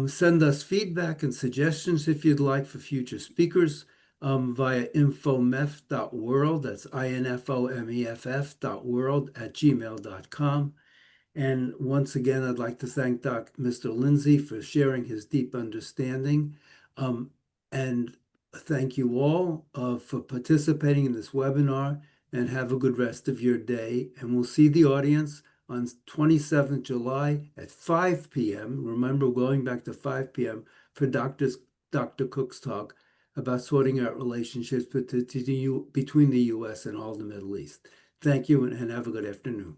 [SPEAKER 1] Send us feedback and suggestions if you'd like for future speakers via infomeff.world, that's infomeff.world@gmail.com. And once again, I'd like to thank Mr. Lindsay for sharing his deep understanding. And thank you all for participating in this webinar, and have a good rest of your day. And we'll see the audience on 27th July at 5 p.m. Remember, going back to 5 p.m. for Dr. Cook's talk about sorting out relationships between the U.S. and all the Middle East. Thank you and have a good afternoon.